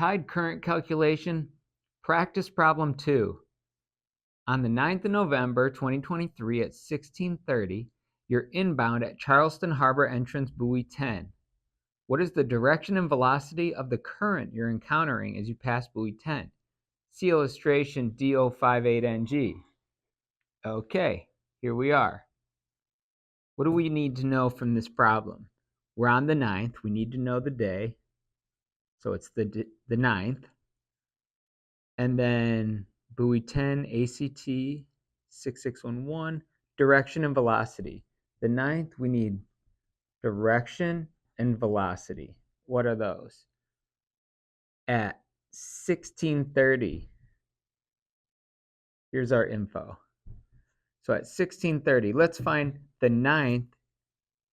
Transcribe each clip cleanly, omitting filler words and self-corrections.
Tide current calculation, practice problem 2. On the 9th of November 2023 at 16:30, you're inbound at Charleston Harbor entrance buoy 10. What is the direction and velocity of the current you're encountering as you pass buoy 10? See illustration DO58NG. Okay, here we are. What do we need to know from this problem? We're on the 9th. We need to know the day. So it's the 9th. And then buoy 10, ACT 6611, direction and velocity. The 9th, we need direction and velocity. What are those? At 16:30, here's our info. So at 16:30, let's find the 9th.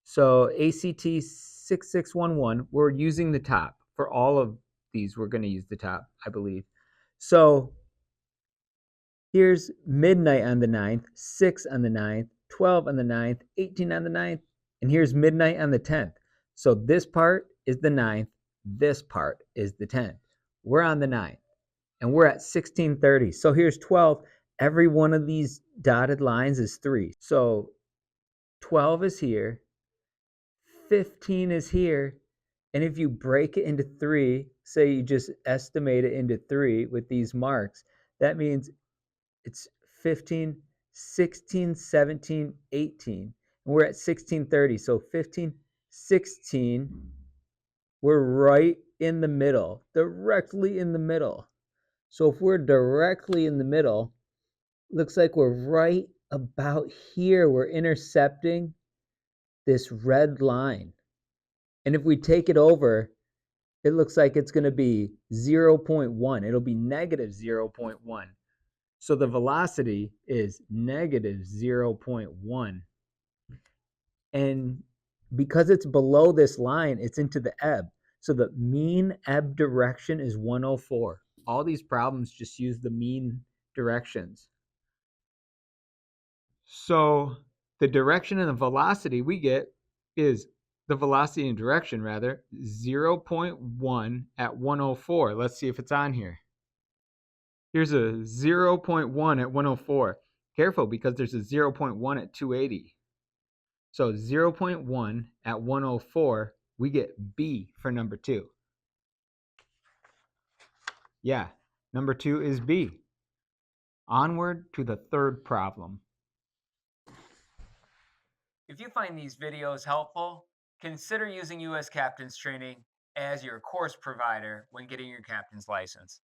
So ACT 6611, we're using the top. For all of these, we're going to use the top, I believe. So here's midnight on the 9th, 6 on the 9th, 12 on the 9th, 18 on the 9th, and here's midnight on the 10th. So this part is the 9th, this part is the 10th. We're on the 9th, and we're at 16:30. So here's 12. Every one of these dotted lines is 3. So 12 is here, 15 is here, and if you break it into 3, say you just estimate it into 3 with these marks, that means it's 15, 16, 17, 18. And we're at 16:30. So 15, 16, we're right in the middle, directly in the middle. So if we're directly in the middle, looks like we're right about here. We're intercepting this red line. And if we take it over, it looks like it's going to be 0.1. It'll be negative 0.1. So the velocity is negative 0.1. And because it's below this line, it's into the ebb. So the mean ebb direction is 104. All these problems just use the mean directions. So the direction and the velocity we get is the velocity and direction, rather, 0.1 at 104. Let's see if it's on here. Here's a 0.1 at 104. Careful, because there's a 0.1 at 280. So 0.1 at 104, we get B for number 2. Yeah, number 2 is B. Onward to the third problem. If you find these videos helpful, consider using US Captain's Training as your course provider when getting your captain's license.